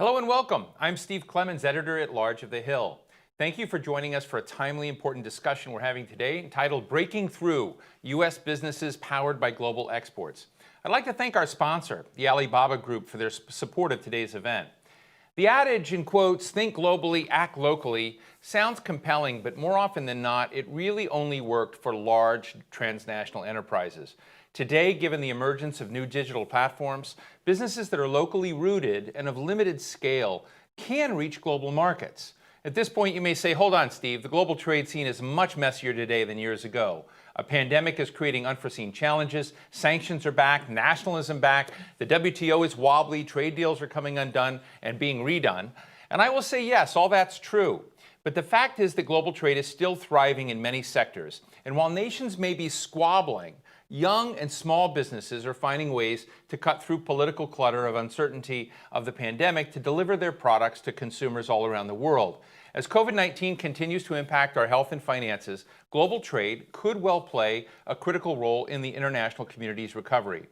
Hello and welcome. I'm Steve Clemens, editor-at-large of The Hill. Thank you for joining us for a timely, important discussion we're having today entitled Breaking Through, U.S. Businesses Powered by Global Exports. I'd like to thank our sponsor, the Alibaba Group, for their support of today's event. The adage, in quotes, think globally, act locally, sounds compelling, but more often than not, it really only worked for large transnational enterprises. Today, given the emergence of new digital platforms, businesses that are locally rooted and of limited scale can reach global markets. At this point, you may say, hold on, Steve, the global trade scene is much messier today than years ago. A pandemic is creating unforeseen challenges, sanctions are back, nationalism back, the WTO is wobbly, trade deals are coming undone and being redone. And I will say, yes, all that's true. But the fact is that global trade is still thriving in many sectors. And while nations may be squabbling, young and small businesses are finding ways to cut through political clutter of uncertainty of the pandemic to deliver their products to consumers all around the world. As COVID-19 continues to impact our health and finances, global trade could well play a critical role in the international community's recovery.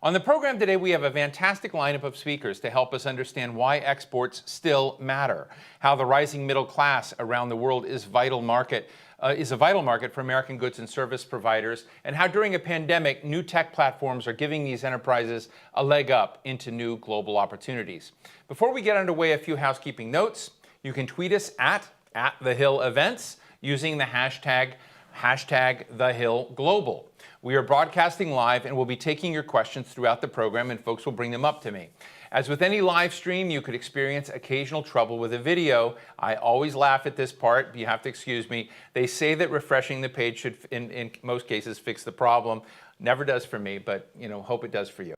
On the program today, we have a fantastic lineup of speakers to help us understand why exports still matter, how the rising middle class around the world is a vital market for American goods and service providers, and how during a pandemic, new tech platforms are giving these enterprises a leg up into new global opportunities. Before we get underway, a few housekeeping notes. You can tweet us at @TheHillEvents using the hashtag #TheHillGlobal. We are broadcasting live and will be taking your questions throughout the program, and folks will bring them up to me. As with any live stream, you could experience occasional trouble with a video. I always laugh at this part, but you have to excuse me. They say that refreshing the page should, in most cases, fix the problem. Never does for me, but hope it does for you.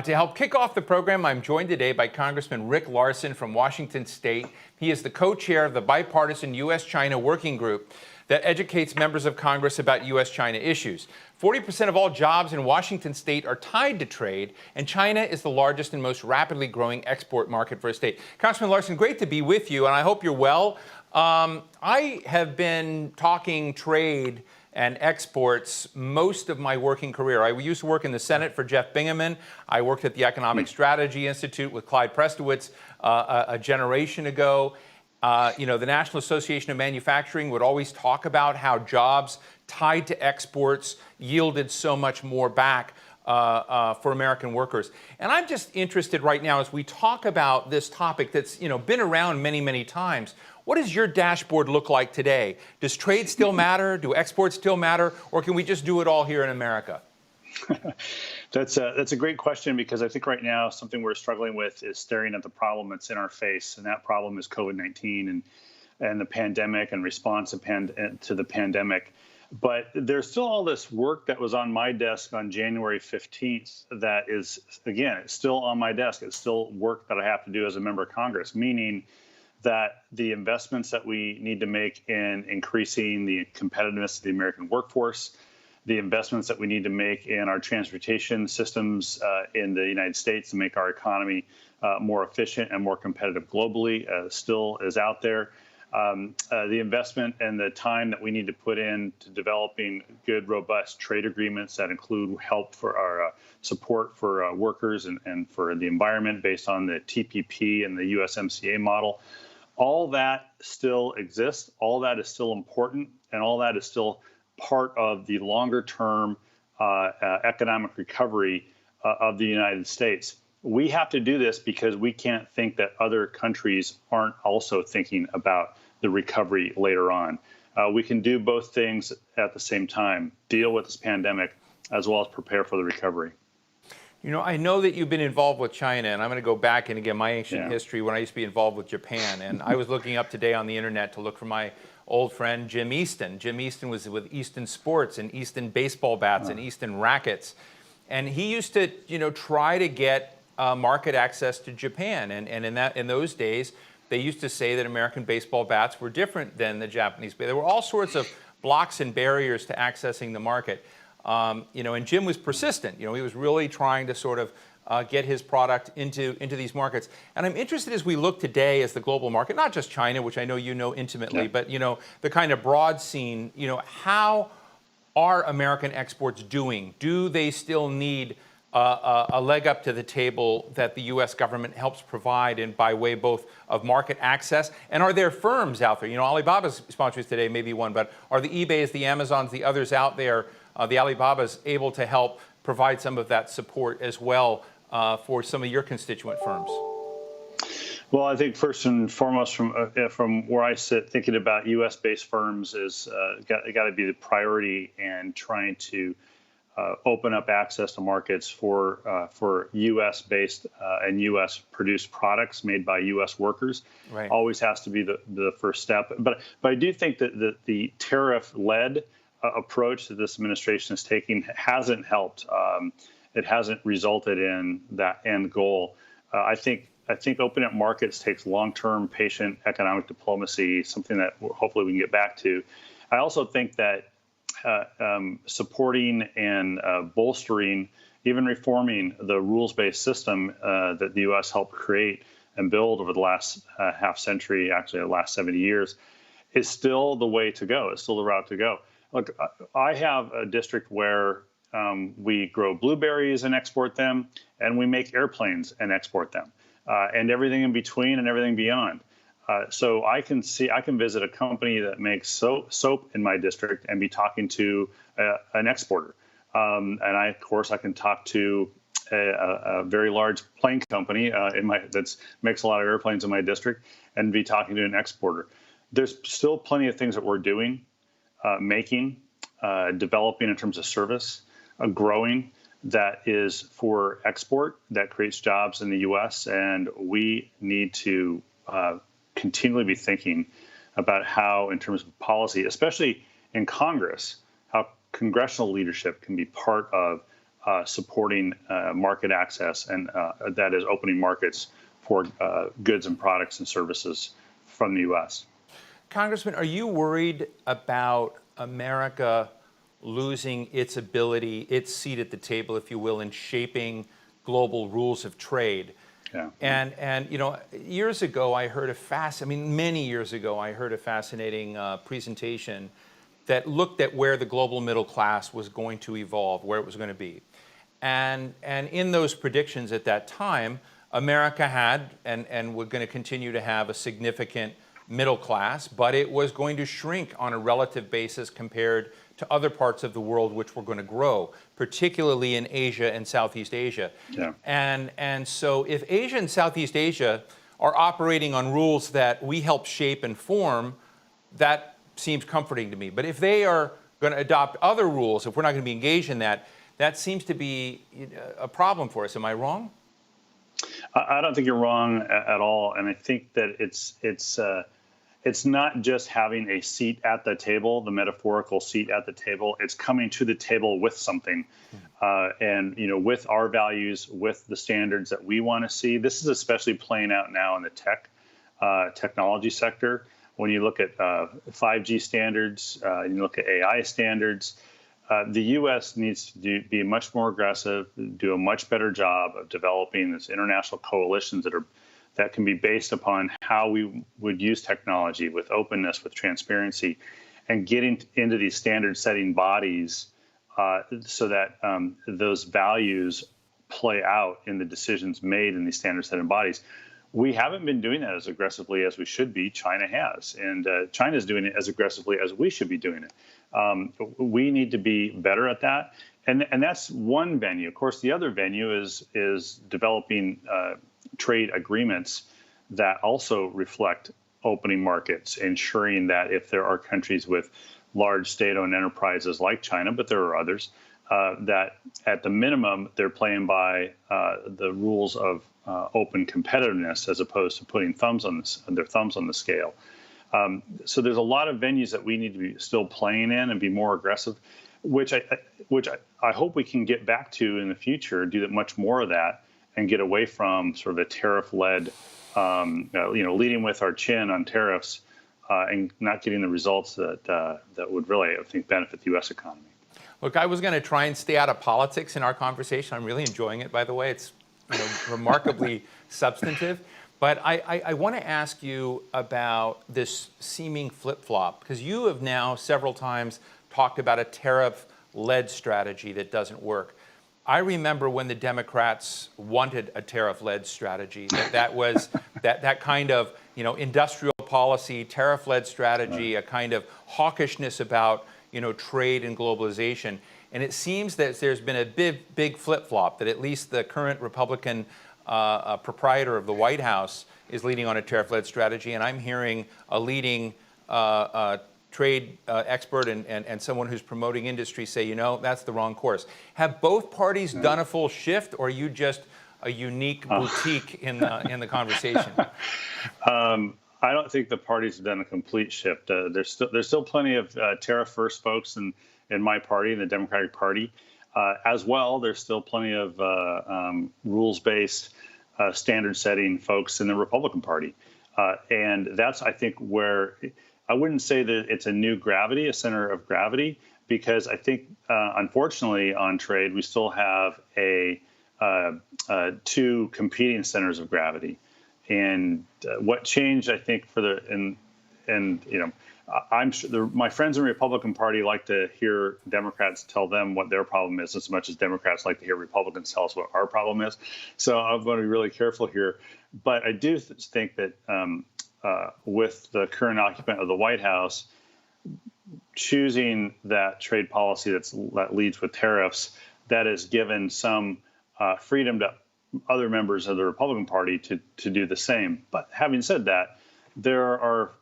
To help kick off the program, I'm joined today by Congressman Rick Larsen from Washington State. He is the co-chair of the bipartisan U.S.-China working group that educates members of Congress about U.S.-China issues. 40% of all jobs in Washington State are tied to trade, and China is the largest and most rapidly growing export market for a state. Congressman Larsen, great to be with you, and I hope you're well. I have been talking trade and exports most of my working career. I used to work in the Senate for Jeff Bingaman. I worked at the Economic Strategy Institute with Clyde Prestowitz a generation ago. The National Association of Manufacturing would always talk about how jobs tied to exports yielded so much more back for American workers. And I'm just interested right now as we talk about this topic that's been around many, many times. What does your dashboard look like today? Does trade still matter? Do exports still matter? Or can we just do it all here in America? That's a great question, because I think right now something we're struggling with is staring at the problem that's in our face, and that problem is COVID-19 and the pandemic and response to the pandemic. But there's still all this work that was on my desk on January 15th that is, again, it's still on my desk. It's still work that I have to do as a member of Congress, meaning that the investments that we need to make in increasing the competitiveness of the American workforce, the investments that we need to make in our transportation systems in the United States to make our economy more efficient and more competitive globally still is out there. The investment and the time that we need to put in to developing good, robust trade agreements that include help for our support for workers and for the environment based on the TPP and the USMCA model. All that still exists. All that is still important, and all that is still part of the longer-term economic recovery of the United States. We have to do this because we can't think that other countries aren't also thinking about the recovery later on. We can do both things at the same time, deal with this pandemic as well as prepare for the recovery. I know that you've been involved with China, and I'm going to go back and again my ancient history when I used to be involved with Japan. And I was looking up today on the internet to look for my old friend Jim Easton. Jim Easton was with Easton Sports and Easton baseball bats and Easton rackets. And he used to, try to get market access to Japan. And in those days, they used to say that American baseball bats were different than the Japanese. There were all sorts of blocks and barriers to accessing the market. And Jim was persistent. He was really trying to sort of get his product into these markets. And I'm interested as we look today as the global market, not just China, which I know you know intimately, but the kind of broad scene. How are American exports doing? Do they still need a leg up to the table that the U.S. government helps provide in by way both of market access? And are there firms out there? Alibaba's sponsors today may be one, but are the eBays, the Amazons, the others out there, the Alibabas able to help provide some of that support as well for some of your constituent firms? Well, I think first and foremost, from where I sit, thinking about U.S.-based firms is got to be the priority, and trying to open up access to markets for U.S.-based and U.S.-produced products made by U.S. workers. Right. Always has to be the first step. But I do think that the tariff-led approach that this administration is taking hasn't helped. It hasn't resulted in that end goal. I think opening up markets takes long-term, patient economic diplomacy, something that hopefully we can get back to. I also think that supporting and bolstering, even reforming the rules-based system that the U.S. helped create and build over the last half century, actually the last 70 years, is still the way to go. It's still the route to go. Look, I have a district where we grow blueberries and export them, and we make airplanes and export them, and everything in between and everything beyond. So I can visit a company that makes soap in my district and be talking to an exporter. And of course, I can talk to a very large plane company that makes a lot of airplanes in my district and be talking to an exporter. There's still plenty of things that we're doing, making, developing in terms of service, growing, that is for export, that creates jobs in the U.S. And we need to continually be thinking about how, in terms of policy, especially in Congress, how congressional leadership can be part of supporting market access, and that is opening markets for goods and products and services from the U.S. Congressman, are you worried about America losing its ability, its seat at the table, if you will, in shaping global rules of trade? Yeah. And you know, years ago, I heard many years ago, I heard a fascinating presentation that looked at where the global middle class was going to evolve, where it was going to be. And in those predictions at that time, America had and we're going to continue to have a significant middle class, but it was going to shrink on a relative basis compared to other parts of the world which were going to grow, particularly in Asia and Southeast Asia. Yeah. And so if Asia and Southeast Asia are operating on rules that we help shape and form, that seems comforting to me. But if they are going to adopt other rules, if we're not going to be engaged in that, that seems to be a problem for us. Am I wrong? I don't think you're wrong at all. And I think that it's not just having a seat at the table, the metaphorical seat at the table. It's coming to the table with something, and with our values, with the standards that we want to see. This is especially playing out now in the technology sector. When you look at 5G standards, and you look at AI standards, the U.S. needs to be much more aggressive, do a much better job of developing this international coalitions that can be based upon how we would use technology with openness, with transparency, and getting into these standard-setting bodies so that those values play out in the decisions made in these standard-setting bodies. We haven't been doing that as aggressively as we should be. China has, and China is doing it as aggressively as we should be doing it. We need to be better at that, and that's one venue. Of course, the other venue is developing trade agreements that also reflect opening markets, ensuring that if there are countries with large state-owned enterprises like China, but there are others, that at the minimum they're playing by the rules of open competitiveness as opposed to putting their thumbs on the scale. So there's a lot of venues that we need to be still playing in and be more aggressive, which I hope we can get back to in the future, do much more of that, and get away from sort of a tariff-led, leading with our chin on tariffs and not getting the results that would really, I think, benefit the U.S. economy. Look, I was going to try and stay out of politics in our conversation. I'm really enjoying it, by the way. It's remarkably substantive. But I want to ask you about this seeming flip-flop, because you have now several times talked about a tariff-led strategy that doesn't work. I remember when the Democrats wanted a tariff-led strategy, that was that kind of industrial policy, tariff-led strategy, a kind of hawkishness about trade and globalization. And it seems that there's been a big flip-flop, that at least the current Republican proprietor of the White House is leading on a tariff-led strategy, and I'm hearing a leading trade expert and someone who's promoting industry say, you know, that's the wrong course. Have both parties done a full shift, or are you just a unique boutique in the conversation? I don't think the parties have done a complete shift. There's still plenty of tariff first folks in my party, in the Democratic Party. As well, there's still plenty of rules-based, standard-setting folks in the Republican Party. And that's, I think, where I wouldn't say that it's a new gravity, a center of gravity, because I think, unfortunately, on trade, we still have two competing centers of gravity. And what changed, I think, I'm sure my friends in the Republican Party like to hear Democrats tell them what their problem is as much as Democrats like to hear Republicans tell us what our problem is. So I'm going to be really careful here. But I do think that with the current occupant of the White House choosing that trade policy that leads with tariffs, that has given some freedom to other members of the Republican Party to do the same. But having said that, there are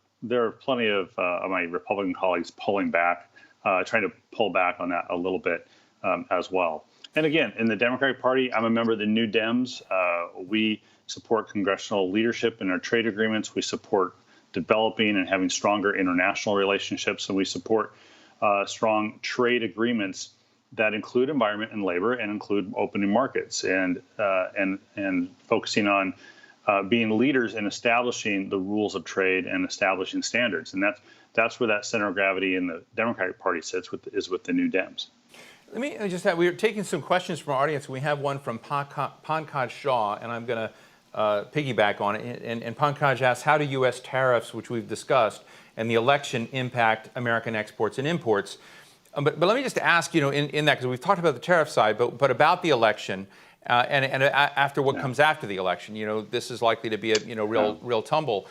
plenty of my Republican colleagues pulling back, trying to pull back on that a little bit as well. And again, in the Democratic Party, I'm a member of the New Dems. We support congressional leadership in our trade agreements. We support developing and having stronger international relationships, and we support strong trade agreements that include environment and labor and include opening markets and focusing on being leaders in establishing the rules of trade and establishing standards. And that's where that center of gravity in the Democratic Party sits is with the New Dems. Let me just add, we're taking some questions from our audience. We have one from Pankaj Shah, and I'm going to piggyback on it. And Pankaj asks, how do U.S. tariffs, which we've discussed, and the election impact American exports and imports? But let me just ask, in that, because we've talked about the tariff side, but about the election, and after what comes after the election, this is likely to be a real tumble.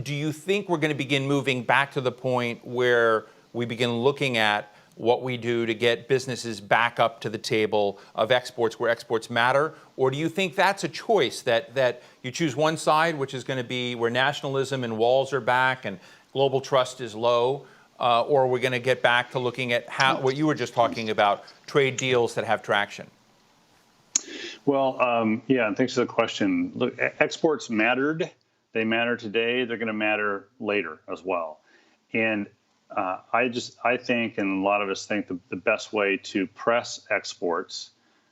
Do you think we're going to begin moving back to the point where we begin looking at what we do to get businesses back up to the table of exports where exports matter? Or do you think that's a choice that you choose one side, which is going to be where nationalism and walls are back and global trust is low? Or are we going to get back to looking at what you were just talking about, trade deals that have traction? Well, and thanks for the question. Look, exports mattered. They matter today. They're going to matter later as well. And I think, and a lot of us think, the best way to press exports,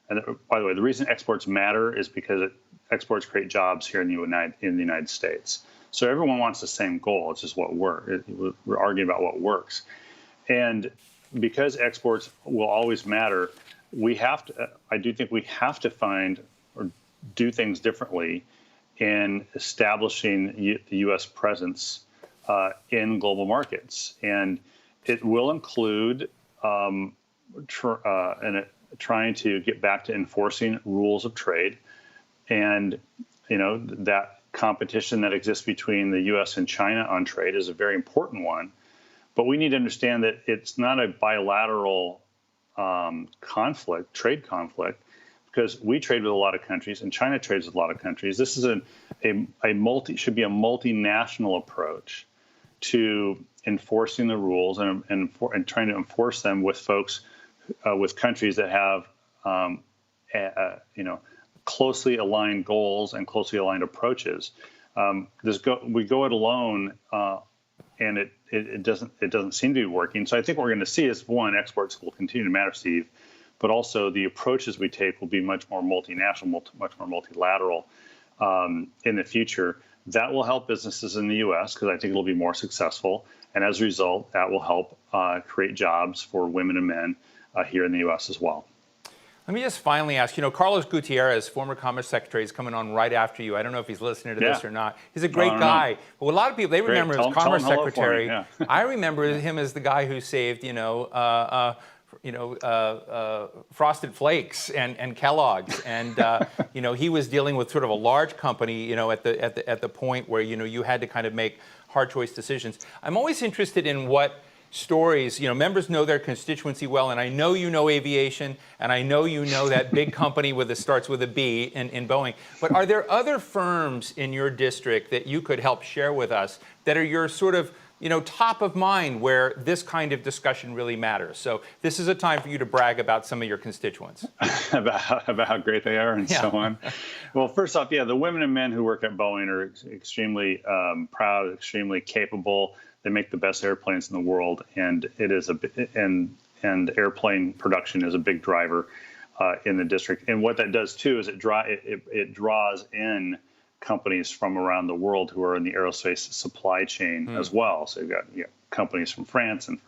and by the way, the reason exports matter is because exports create jobs here in the United States. So everyone wants the same goal. It's just what works. We're arguing about what works. And because exports will always matter, I do think we have to find or do things differently in establishing the U.S. presence in global markets. And it will include trying to get back to enforcing rules of trade. And, that competition that exists between the U.S. and China on trade is a very important one. But we need to understand that it's not a bilateral trade conflict, because we trade with a lot of countries and China trades with a lot of countries. This is should be a multinational approach to enforcing the rules and trying to enforce them with folks, with countries that have, closely aligned goals and closely aligned approaches. We go it alone, and it doesn't seem to be working. So I think what we're going to see is, one, exports will continue to matter, Steve, but also the approaches we take will be much more multinational, much more multilateral in the future. That will help businesses in the U.S. because I think it'll be more successful, and as a result, that will help create jobs for women and men here in the U.S. as well. Let me just finally ask, Carlos Gutierrez, former Commerce Secretary, is coming on right after you. I don't know if he's listening to this or not. He's a great guy. Well, a lot of people, they remember him as Commerce Secretary. I remember him as the guy who saved, Frosted Flakes and Kellogg's. And, he was dealing with sort of a large company, at the point where, you had to kind of make hard choice decisions. I'm always interested in what stories, members know their constituency well, and I know you know aviation, and I know you know that big company starts with a B in Boeing. But are there other firms in your district that you could help share with us that are your sort of top of mind where this kind of discussion really matters. So this is a time for you to brag about some of your constituents. about how great they are and so on. Well, first off, the women and men who work at Boeing are extremely proud, extremely capable. They make the best airplanes in the world, and it is and airplane production is a big driver in the district. And what that does too is it draws in companies from around the world who are in the aerospace supply chain as well. So you've got companies from France and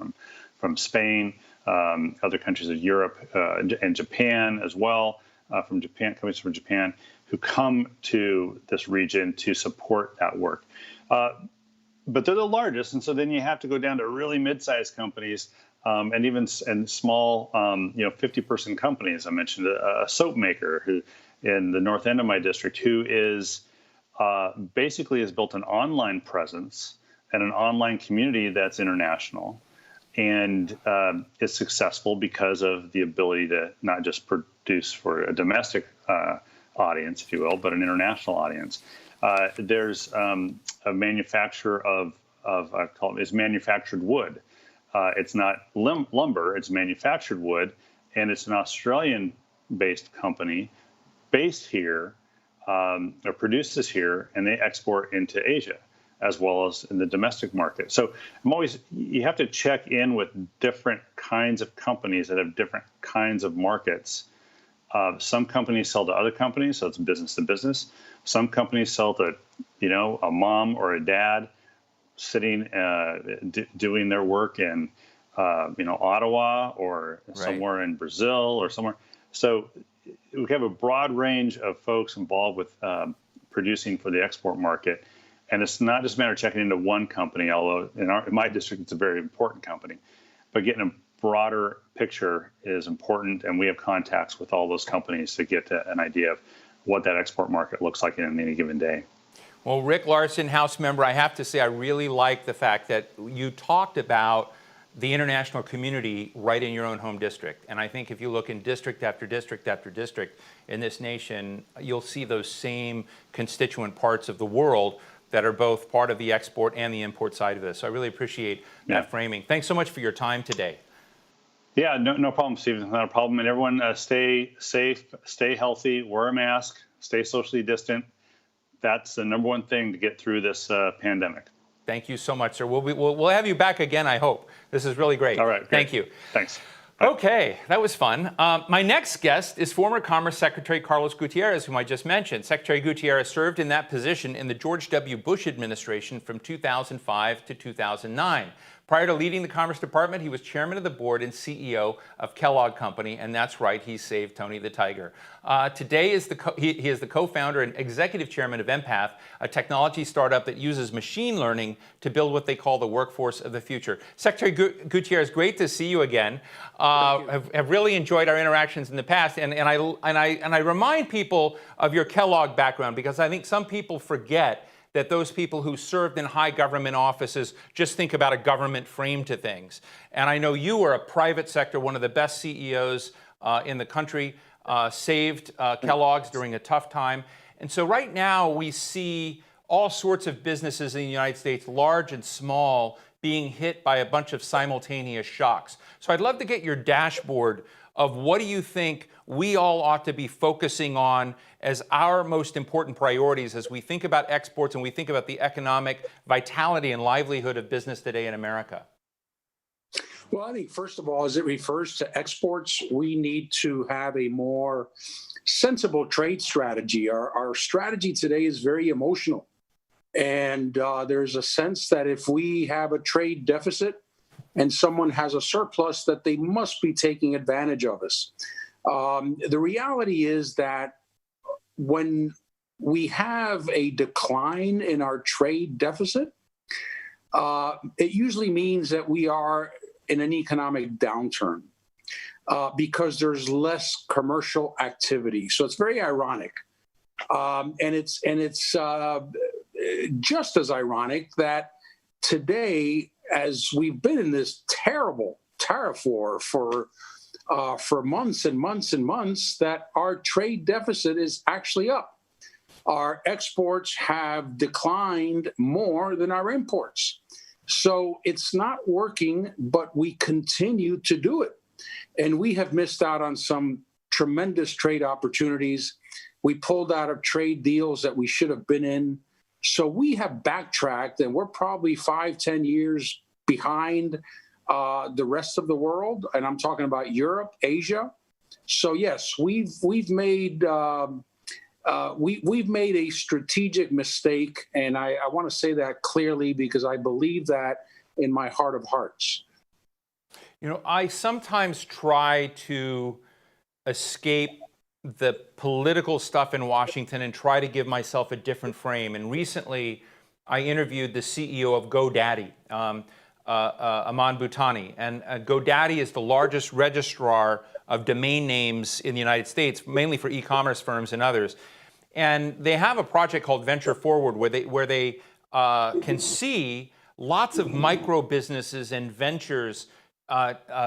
from Spain, other countries of Europe and Japan as well, companies from Japan who come to this region to support that work. But they're the largest, and so then you have to go down to really mid-sized companies and even small, 50-person companies. I mentioned a soap maker who in the north end of my district who is basically has built an online presence and an online community that's international and is successful because of the ability to not just produce for a domestic audience, if you will, but an international audience. There's a manufacturer of I call it is manufactured wood. It's not lumber, it's manufactured wood, and it's an Australian-based company based here, or produces here, and they export into Asia as well as in the domestic market. So you have to check in with different kinds of companies that have different kinds of markets. Some companies sell to other companies, so it's business to business. Some companies sell to, a mom or a dad sitting doing their work in, Ottawa or somewhere in Brazil or somewhere. So we have a broad range of folks involved with producing for the export market. And it's not just a matter of checking into one company, although in my district, it's a very important company. But getting a broader picture is important, and we have contacts with all those companies to get an idea of what that export market looks like in any given day. Well, Rick Larsen, House member, I have to say I really like the fact that you talked about the international community right in your own home district. And I think if you look in district after district after district in this nation, you'll see those same constituent parts of the world that are both part of the export and the import side of this. So I really appreciate that framing. Thanks so much for your time today. Yeah, no problem, Stephen. Not a problem. And everyone stay safe, stay healthy, wear a mask, stay socially distant. That's the number one thing to get through this pandemic. Thank you so much, sir. We'll have you back again, I hope. This is really great. All right. Great. Thank you. Thanks. Okay, that was fun. My next guest is former Commerce Secretary Carlos Gutierrez, whom I just mentioned. Secretary Gutierrez served in that position in the George W. Bush administration from 2005 to 2009. Prior to leading the Commerce Department, he was chairman of the board and CEO of Kellogg Company, and that's right, he saved Tony the Tiger. Today, he is the co-founder and executive chairman of Empath, a technology startup that uses machine learning to build what they call the workforce of the future. Secretary Gutierrez, great to see you again. Have really enjoyed our interactions in the past, and I remind people of your Kellogg background because I think some people forget that those people who served in high government offices just think about a government frame to things. And I know you were a private sector, one of the best CEOs in the country, saved Kellogg's during a tough time. And so right now we see all sorts of businesses in the United States, large and small, being hit by a bunch of simultaneous shocks. So I'd love to get your dashboard of what do you think we all ought to be focusing on as our most important priorities as we think about exports and we think about the economic vitality and livelihood of business today in America? Well, I think, first of all, as it refers to exports, we need to have a more sensible trade strategy. Our strategy today is very emotional. And there's a sense that if we have a trade deficit and someone has a surplus, that they must be taking advantage of us. The reality is that when we have a decline in our trade deficit, it usually means that we are in an economic downturn because there's less commercial activity. So it's very ironic. And it's just as ironic that today, as we've been in this terrible tariff war for months and months and months, that our trade deficit is actually up. Our exports have declined more than our imports. So it's not working, but we continue to do it. And we have missed out on some tremendous trade opportunities. We pulled out of trade deals that we should have been in. So we have backtracked, and we're probably 5-10 years behind the rest of the world. And I'm talking about Europe, Asia. So yes, we've made we've made a strategic mistake, and I want to say that clearly because I believe that in my heart of hearts. You know, I sometimes try to escape the political stuff in Washington and try to give myself a different frame. And recently, I interviewed the CEO of GoDaddy, Aman Bhutani. And GoDaddy is the largest registrar of domain names in the United States, mainly for e-commerce firms and others. And they have a project called Venture Forward, where they can see lots of micro businesses and ventures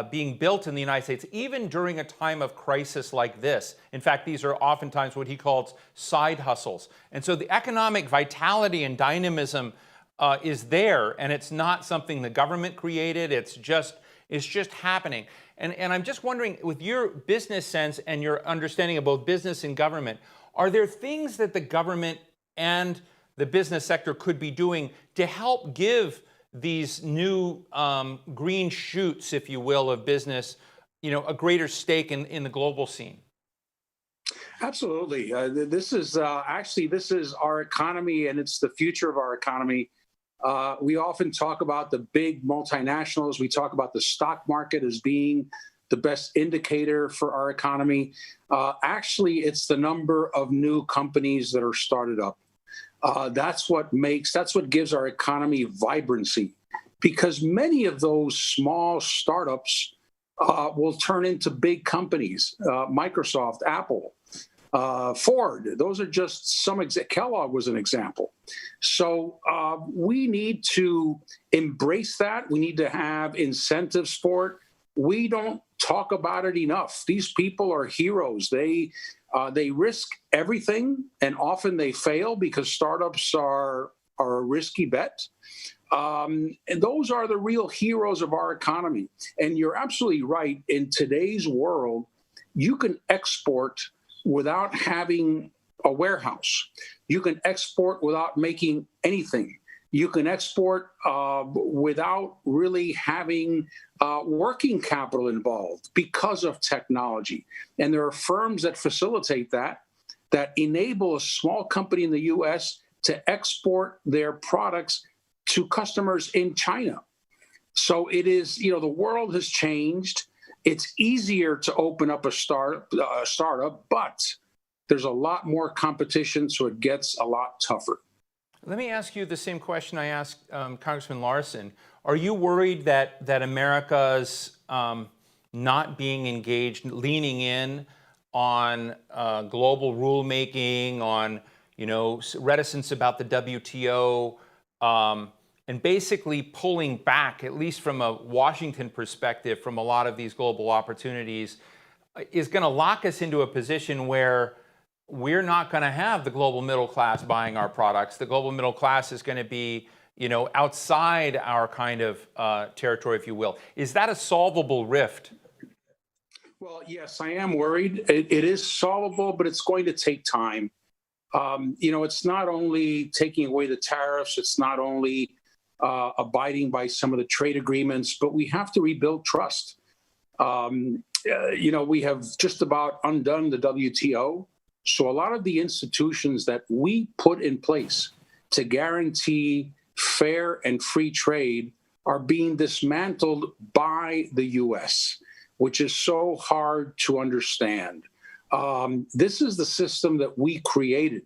being built in the United States, even during a time of crisis like this. In fact, these are oftentimes what he calls side hustles. And so the economic vitality and dynamism is there, and it's not something the government created. It's just happening. And I'm just wondering, with your business sense and your understanding of both business and government, are there things that the government and the business sector could be doing to help give these new green shoots, if you will, of business, a greater stake in the global scene? Absolutely. This is our economy, and it's the future of our economy. We often talk about the big multinationals. We talk about the stock market as being the best indicator for our economy. Actually, it's the number of new companies that are started up. That's what gives our economy vibrancy, because many of those small startups will turn into big companies. Microsoft, Apple, Ford. Those are just some. Kellogg was an example. So we need to embrace that. We need to have incentives for it. We don't talk about it enough. These people are heroes. They risk everything, and often they fail because startups are a risky bet. And those are the real heroes of our economy. And you're absolutely right. In today's world, you can export without having a warehouse. You can export without making anything. You can export without really having working capital involved because of technology. And there are firms that facilitate that enable a small company in the U.S. to export their products to customers in China. So it is, the world has changed. It's easier to open up a startup, but there's a lot more competition, so it gets a lot tougher. Let me ask you the same question I asked Congressman Larsen. Are you worried that America's not being engaged, leaning in on global rulemaking, on reticence about the WTO, and basically pulling back, at least from a Washington perspective, from a lot of these global opportunities, is going to lock us into a position where we're not going to have the global middle class buying our products? The global middle class is going to be, outside our kind of territory, if you will. Is that a solvable rift? Well, yes, I am worried. It is solvable, but it's going to take time. It's not only taking away the tariffs, it's not only abiding by some of the trade agreements, but we have to rebuild trust. We have just about undone the WTO. So a lot of the institutions that we put in place to guarantee fair and free trade are being dismantled by the U.S., which is so hard to understand. This is the system that we created.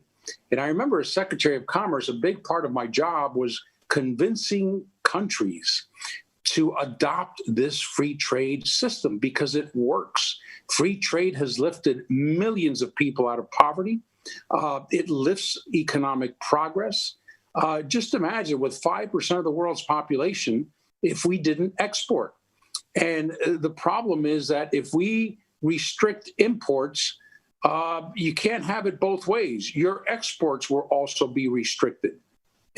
And I remember as Secretary of Commerce, a big part of my job was convincing countries to adopt this free trade system because it works. Free trade has lifted millions of people out of poverty. It lifts economic progress. Just imagine, with 5% of the world's population, if we didn't export. And the problem is that if we restrict imports, you can't have it both ways. Your exports will also be restricted.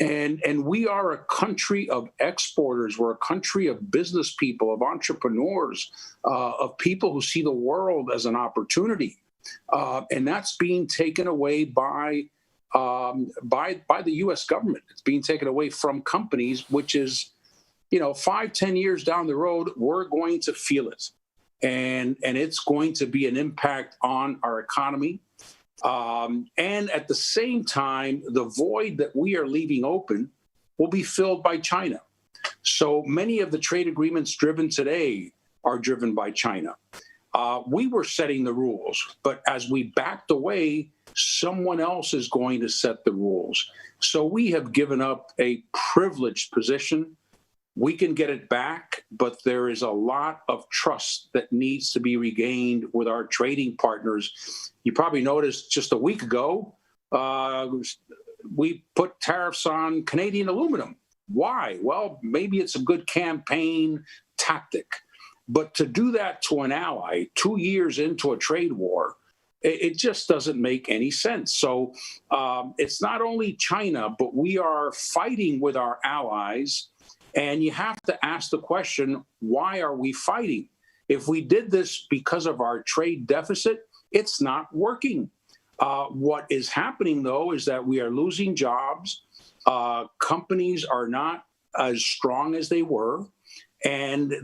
And we are a country of exporters. We're a country of business people, of entrepreneurs, of people who see the world as an opportunity. And that's being taken away by the U.S. government. It's being taken away from companies, which is, 5-10 years down the road, we're going to feel it. And it's going to be an impact on our economy. And at the same time, the void that we are leaving open will be filled by China. So many of the trade agreements driven today are driven by China. We were setting the rules, but as we backed away, someone else is going to set the rules. So we have given up a privileged position. We can get it back, but there is a lot of trust that needs to be regained with our trading partners. You probably noticed just a week ago, we put tariffs on Canadian aluminum. Why? Well, maybe it's a good campaign tactic. But to do that to an ally 2 years into a trade war, it just doesn't make any sense. So it's not only China, but we are fighting with our allies. And you have to ask the question, why are we fighting? If we did this because of our trade deficit, it's not working. What is happening, though, is that we are losing jobs. Companies are not as strong as they were. And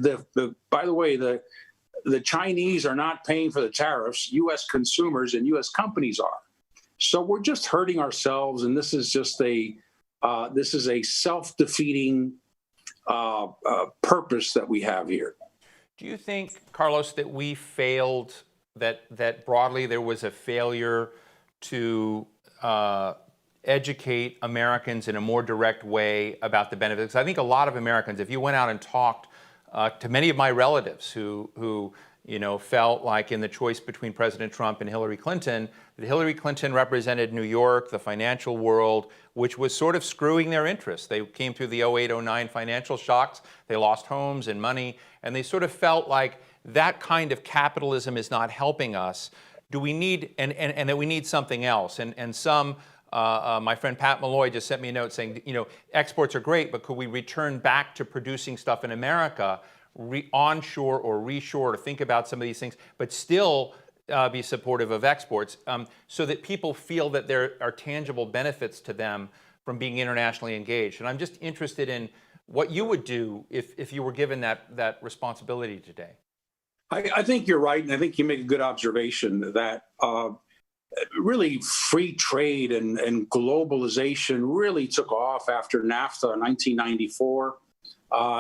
by the way, the Chinese are not paying for the tariffs. U.S. consumers and U.S. companies are. So we're just hurting ourselves. And this is just a self-defeating purpose that we have here. Do you think, Carlos, that we failed, that broadly there was a failure to educate Americans in a more direct way about the benefits? I think a lot of Americans, if you went out and talked to many of my relatives who felt like in the choice between President Trump and Hillary Clinton, that Hillary Clinton represented New York, the financial world, which was sort of screwing their interests. They came through the 08-09 financial shocks. They lost homes and money, and they sort of felt like that kind of capitalism is not helping us. Do we need, and that we need something else? And some, my friend Pat Malloy just sent me a note saying, exports are great, but could we return back to producing stuff in America, onshore or reshore, or think about some of these things, but still be supportive of exports, so that people feel that there are tangible benefits to them from being internationally engaged. And I'm just interested in what you would do if you were given that responsibility today. I think you're right, and I think you make a good observation that really free trade and globalization really took off after NAFTA in 1994.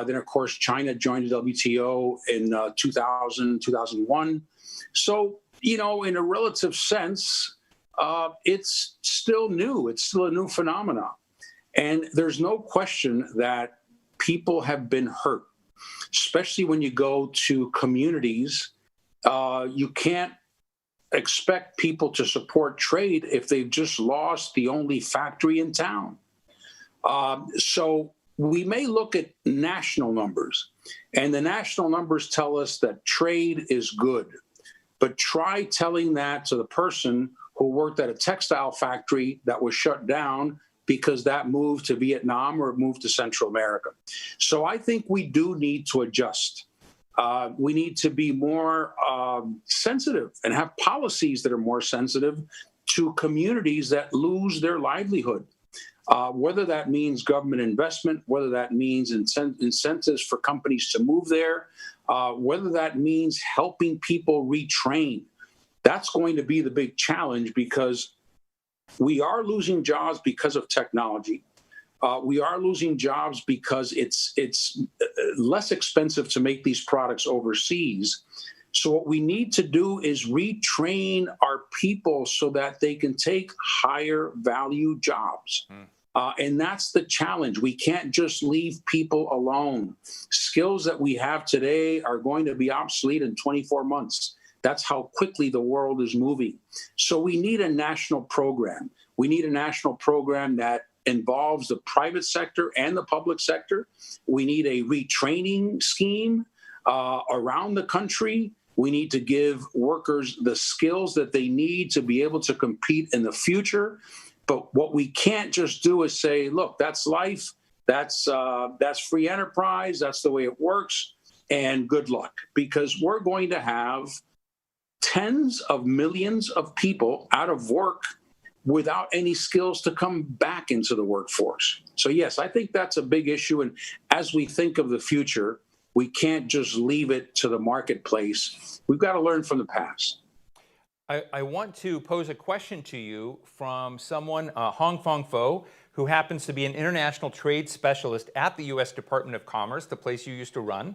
Then, of course, China joined the WTO in 2000, 2001. So, in a relative sense, it's still new. It's still a new phenomenon. And there's no question that people have been hurt, especially when you go to communities. You can't expect people to support trade if they've just lost the only factory in town. So we may look at national numbers, and the national numbers tell us that trade is good. But try telling that to the person who worked at a textile factory that was shut down because that moved to Vietnam or moved to Central America. So I think we do need to adjust. We need to be more sensitive and have policies that are more sensitive to communities that lose their livelihood. Whether that means government investment, whether that means incentives for companies to move there, whether that means helping people retrain. That's going to be the big challenge, because we are losing jobs because of technology. We are losing jobs because it's less expensive to make these products overseas. So what we need to do is retrain our people so that they can take higher value jobs. And that's the challenge. We can't just leave people alone. Skills that we have today are going to be obsolete in 24 months. That's how quickly the world is moving. So we need a national program. We need a national program that involves the private sector and the public sector. We need a retraining scheme around the country. We need to give workers the skills that they need to be able to compete in the future. But what we can't just do is say, look, that's life. That's free enterprise. That's the way it works. And good luck, because we're going to have tens of millions of people out of work without any skills to come back into the workforce. So yes, I think that's a big issue. And as we think of the future, we can't just leave it to the marketplace. We've got to learn from the past. I want to pose a question to you from someone, Hong Fong Fo, who happens to be an international trade specialist at the U.S. Department of Commerce, the place you used to run.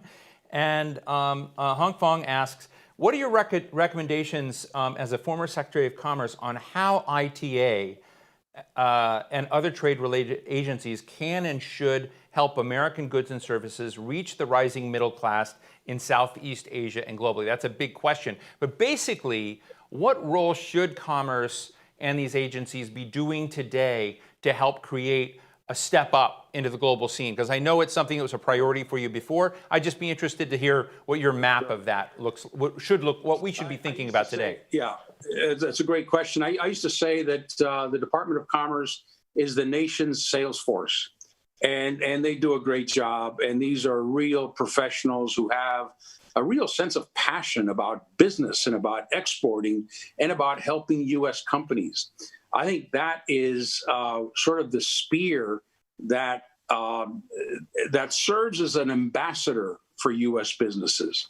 And Hong Fong asks, what are your recommendations as a former Secretary of Commerce on how ITA and other trade-related agencies can and should help American goods and services reach the rising middle class in Southeast Asia and globally? That's a big question. But basically, what role should commerce and these agencies be doing today to help create a step up into the global scene? Because I know it's something that was a priority for you before. I'd just be interested to hear what your map of that looks, what we should be thinking about today. Yeah, that's a great question. I used to say that the Department of Commerce is the nation's sales force, and they do a great job. And these are real professionals who have a real sense of passion about business and about exporting and about helping U.S. companies. I think that is sort of the spear that serves as an ambassador for U.S. businesses.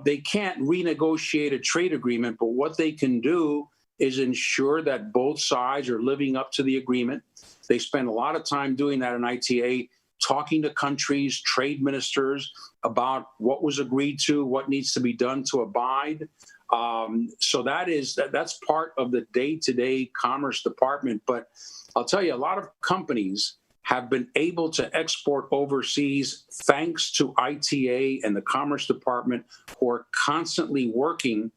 They can't renegotiate a trade agreement, but what they can do is ensure that both sides are living up to the agreement. They spend a lot of time doing that in ITA, talking to countries, trade ministers about what was agreed to, what needs to be done to abide. So that's part of the day-to-day Commerce Department. But I'll tell you, a lot of companies have been able to export overseas thanks to ITA and the Commerce Department, who are constantly working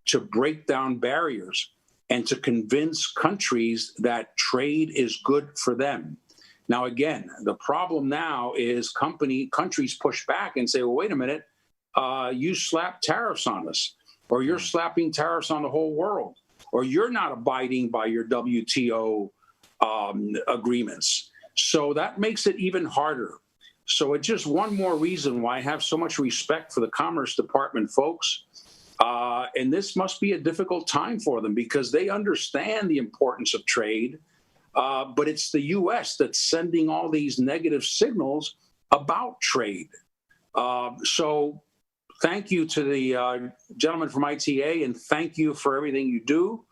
to break down barriers and to convince countries that trade is good for them. Now, again, the problem now is countries push back and say, well, wait a minute, you slapped tariffs on us, or you're slapping tariffs on the whole world, or you're not abiding by your WTO agreements. So that makes it even harder. So it's just one more reason why I have so much respect for the Commerce Department folks. And this must be a difficult time for them because they understand the importance of trade. But it's the U.S. that's sending all these negative signals about trade. So thank you to the gentleman from ITA, and thank you for everything you do.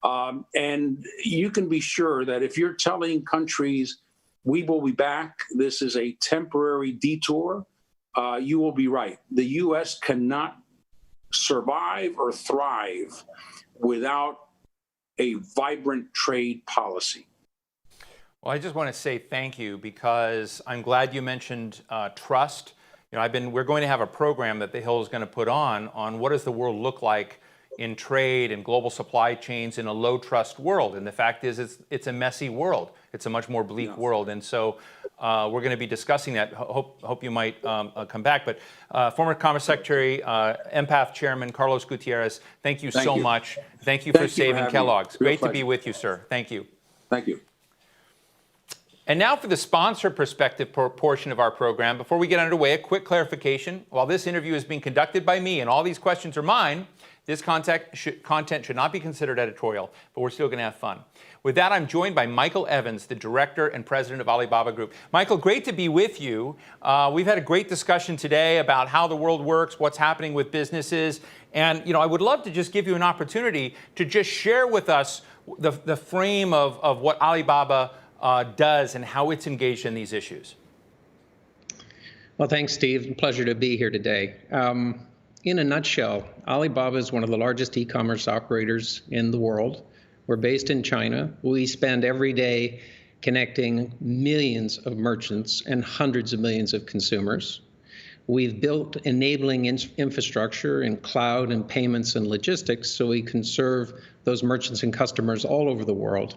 And you can be sure that if you're telling countries, we will be back, this is a temporary detour, you will be right. The U.S. cannot survive or thrive without a vibrant trade policy. Well, I just want to say thank you because I'm glad you mentioned trust. You know, we're going to have a program that the Hill is going to put on what does the world look like in trade and global supply chains in a low trust world. And the fact is it's a messy world. It's a much more bleak world. And so we're going to be discussing that. Hope you might come back. But former Commerce Secretary, MPATH Chairman Carlos Gutierrez, thank you so much. Thank you for saving Kellogg's. Great to be with you, sir. Thank you. Thank you. And now for the sponsor perspective portion of our program. Before we get underway, a quick clarification. While this interview is being conducted by me and all these questions are mine, this content should not be considered editorial, but we're still going to have fun. With that, I'm joined by Michael Evans, the Director and President of Alibaba Group. Michael, great to be with you. We've had a great discussion today about how the world works, what's happening with businesses. And I would love to just give you an opportunity to just share with us the frame of what Alibaba does and how it's engaged in these issues. Well, thanks, Steve. Pleasure to be here today. In a nutshell, Alibaba is one of the largest e-commerce operators in the world. We're based in China. We spend every day connecting millions of merchants and hundreds of millions of consumers. We've built enabling infrastructure in cloud and payments and logistics so we can serve those merchants and customers all over the world.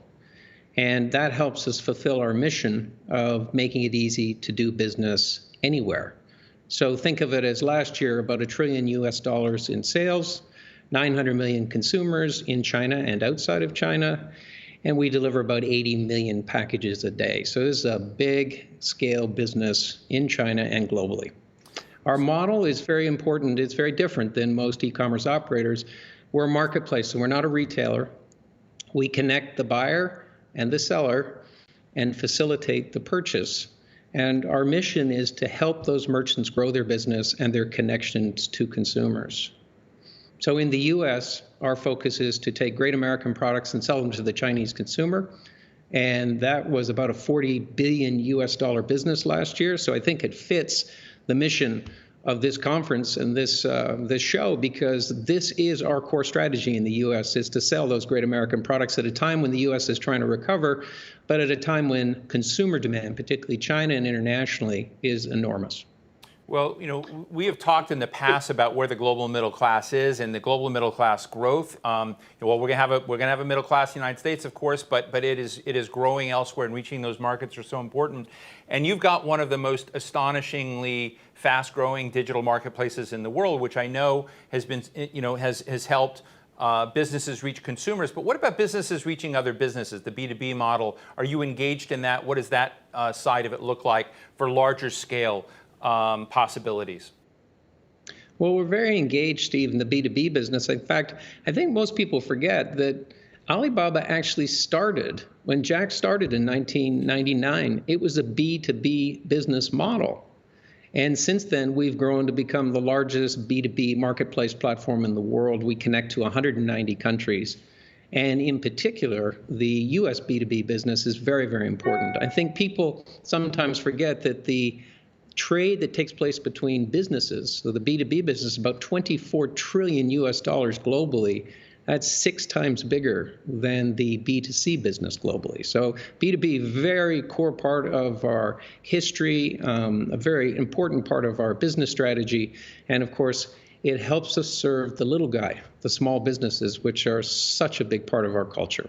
And that helps us fulfill our mission of making it easy to do business anywhere. So think of it as last year, about $1 trillion in sales, 900 million consumers in China and outside of China, and we deliver about 80 million packages a day. So this is a big scale business in China and globally. Our model is very important. It's very different than most e-commerce operators. We're a marketplace, so we're not a retailer. We connect the buyer and the seller and facilitate the purchase. And our mission is to help those merchants grow their business and their connections to consumers. So in the US, our focus is to take great American products and sell them to the Chinese consumer. And that was about a $40 billion US business last year. So I think it fits the mission of this conference and this show, because this is our core strategy in the U.S. is to sell those great American products at a time when the U.S. is trying to recover, but at a time when consumer demand, particularly China and internationally, is enormous. Well, we have talked in the past about where the global middle class is and the global middle class growth. Well, we're gonna have a middle class in the United States, of course, but it is growing elsewhere, and reaching those markets are so important. And you've got one of the most astonishingly fast-growing digital marketplaces in the world, which I know has been, has helped businesses reach consumers. But what about businesses reaching other businesses? The B2B model. Are you engaged in that? What does that side of it look like for larger scale possibilities? Well, we're very engaged, Steve, in the B2B business. In fact, I think most people forget that Alibaba actually started, when Jack started in 1999, it was a B2B business model. And since then, we've grown to become the largest B2B marketplace platform in the world. We connect to 190 countries. And in particular, the US B2B business is very, very important. I think people sometimes forget that the trade that takes place between businesses, so the B2B business, is about $24 trillion globally. That's 6 times bigger than the B2C business globally. So B2B, very core part of our history, a very important part of our business strategy. And of course, it helps us serve the little guy, the small businesses, which are such a big part of our culture.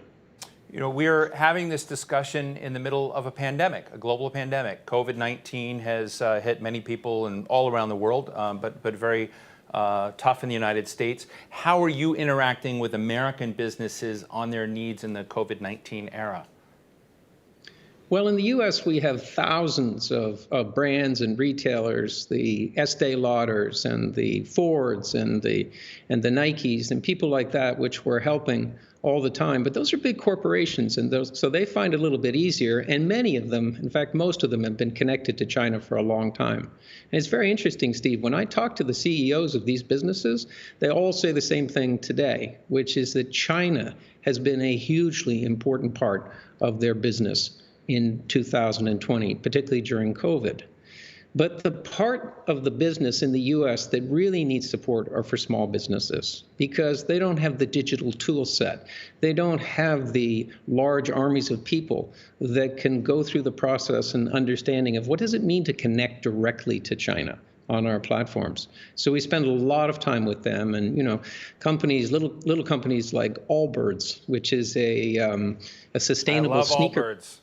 We're having this discussion in the middle of a pandemic, a global pandemic. COVID-19 has hit many people and all around the world, but very tough in the United States. How are you interacting with American businesses on their needs in the COVID-19 era? Well, in the U.S., we have thousands of brands and retailers, the Estee Lauders and the Fords and the Nikes and people like that, which we're helping all the time. But those are big corporations, and so they find it a little bit easier. And many of them, in fact, most of them have been connected to China for a long time. And it's very interesting, Steve, when I talk to the CEOs of these businesses, they all say the same thing today, which is that China has been a hugely important part of their business in 2020, particularly during COVID. But the part of the business in the U.S. that really needs support are for small businesses, because they don't have the digital tool set. They don't have the large armies of people that can go through the process and understanding of what does it mean to connect directly to China on our platforms. So we spend a lot of time with them, and companies, little companies like Allbirds, which is a sustainable sneaker. Allbirds.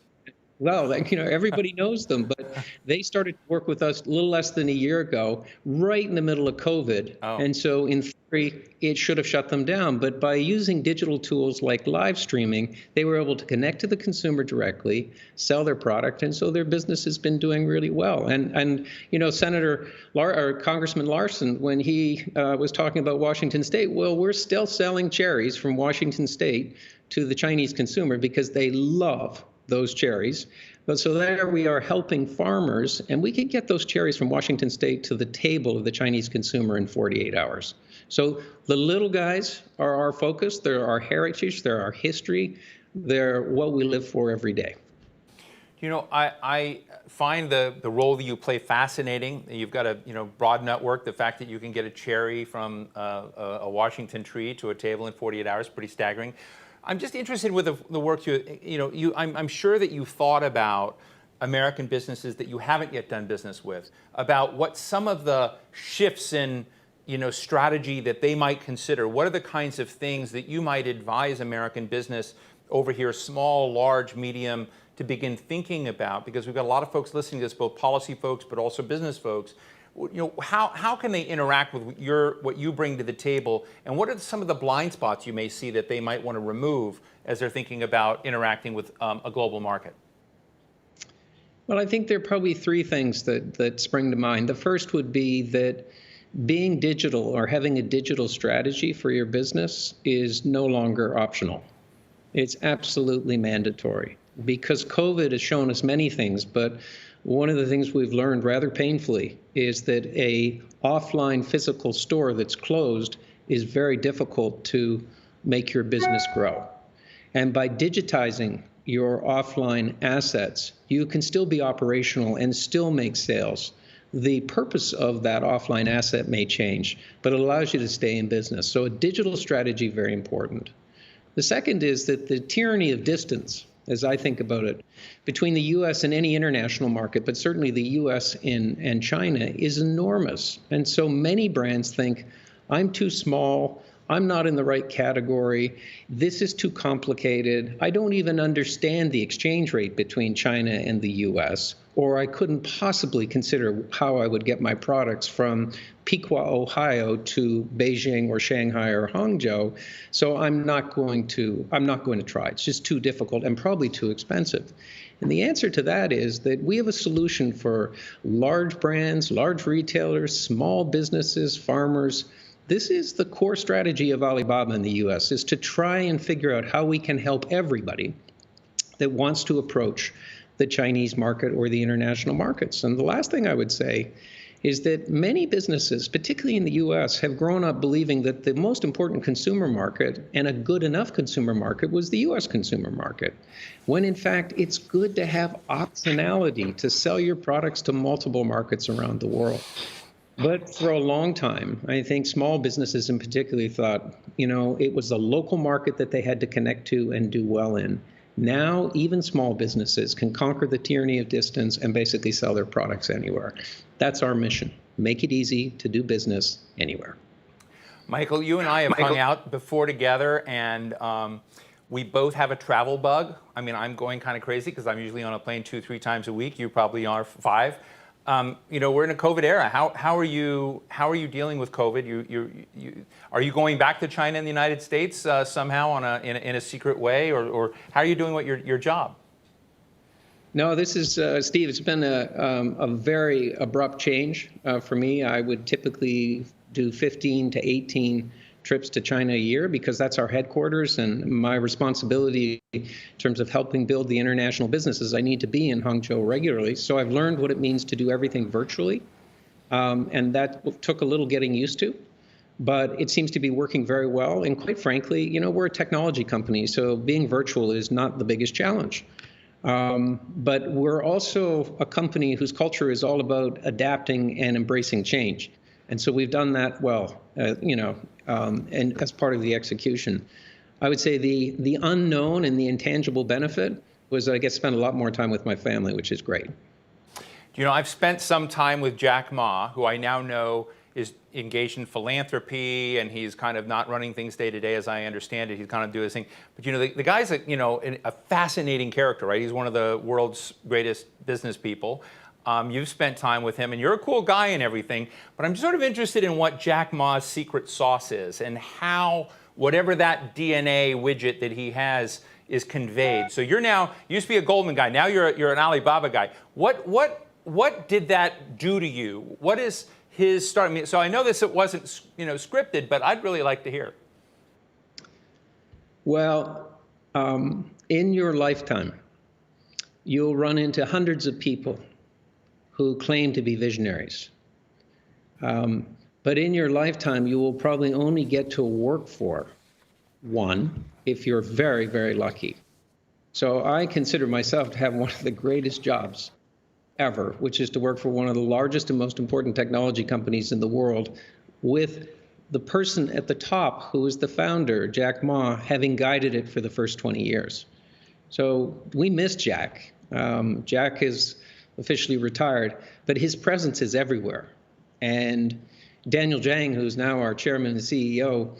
Well, everybody knows them, but they started to work with us a little less than a year ago, right in the middle of COVID. Oh. And so in theory, it should have shut them down. But by using digital tools like live streaming, they were able to connect to the consumer directly, sell their product. And so their business has been doing really well. And Congressman Larsen, when he was talking about Washington State, well, we're still selling cherries from Washington State to the Chinese consumer because they love those cherries. But so there we are helping farmers, and we can get those cherries from Washington State to the table of the Chinese consumer in 48 hours. So the little guys are our focus. They're our heritage. They're our history. They're what we live for every day. I find the role that you play fascinating. You've got a broad network. The fact that you can get a cherry from a Washington tree to a table in 48 hours, pretty staggering. I'm just interested with the work I'm sure that you've thought about American businesses that you haven't yet done business with, about what some of the shifts in strategy that they might consider. What are the kinds of things that you might advise American business over here, small, large, medium, to begin thinking about? Because we've got a lot of folks listening to this, both policy folks, but also business folks. how can they interact with what you bring to the table, and what are some of the blind spots you may see that they might want to remove as they're thinking about interacting with a global market? Well, I think there are probably three things that spring to mind. The first would be that being digital or having a digital strategy for your business is no longer optional. It's absolutely mandatory, because COVID has shown us many things, but one of the things we've learned rather painfully is that a offline physical store that's closed is very difficult to make your business grow. And by digitizing your offline assets, you can still be operational and still make sales. The purpose of that offline asset may change, but it allows you to stay in business. So a digital strategy, very important. The second is that the tyranny of distance, as I think about it, between the U.S. and any international market, but certainly the U.S. and China, is enormous. And so many brands think, I'm too small, I'm not in the right category, this is too complicated, I don't even understand the exchange rate between China and the U.S., or I couldn't possibly consider how I would get my products from Piqua, Ohio to Beijing or Shanghai or Hangzhou, so I'm not going to try. It's just too difficult and probably too expensive. And the answer to that is that we have a solution for large brands, large retailers, small businesses, farmers. This is the core strategy of Alibaba in the US, is to try and figure out how we can help everybody that wants to approach the Chinese market or the international markets. And the last thing I would say is that many businesses, particularly in the US, have grown up believing that the most important consumer market and a good enough consumer market was the US consumer market, when in fact it's good to have optionality to sell your products to multiple markets around the world. But for a long time, I think small businesses in particular thought, it was the local market that they had to connect to and do well in. Now, even small businesses can conquer the tyranny of distance and basically sell their products anywhere. That's our mission. Make it easy to do business anywhere. Michael, you and I have hung out before together, and we both have a travel bug. I mean, I'm going kind of crazy because I'm usually on a plane 2-3 times a week. You probably are 5. We're in a COVID era. How are you dealing with COVID? Are you going back to China and the United States somehow in a secret way, or how are you doing your job? No, this is Steve. It's been a very abrupt change for me. I would typically do 15 to 18 trips to China a year because that's our headquarters, and my responsibility in terms of helping build the international businesses, I need to be in Hangzhou regularly. So I've learned what it means to do everything virtually, and that took a little getting used to, but it seems to be working very well. And quite frankly, we're a technology company, so being virtual is not the biggest challenge. But we're also a company whose culture is all about adapting and embracing change. And so we've done that well, and as part of the execution. I would say the unknown and the intangible benefit was I get to spend a lot more time with my family, which is great. I've spent some time with Jack Ma, who I now know is engaged in philanthropy, and he's kind of not running things day to day, as I understand it. He's kind of doing his thing. But the guy's a fascinating character, right? He's one of the world's greatest business people. You've spent time with him, and you're a cool guy and everything, but I'm sort of interested in what Jack Ma's secret sauce is and how whatever that DNA widget that he has is conveyed. So you used to be a Goldman guy, now you're an Alibaba guy. What did that do to you? What is his start? So I know it wasn't scripted, but I'd really like to hear. Well, in your lifetime, you'll run into hundreds of people who claim to be visionaries. But in your lifetime, you will probably only get to work for one if you're very, very lucky. So I consider myself to have one of the greatest jobs ever, which is to work for one of the largest and most important technology companies in the world, with the person at the top who is the founder, Jack Ma, having guided it for the first 20 years. So we miss Jack. Jack is officially retired, but his presence is everywhere. And Daniel Zhang, who's now our chairman and CEO,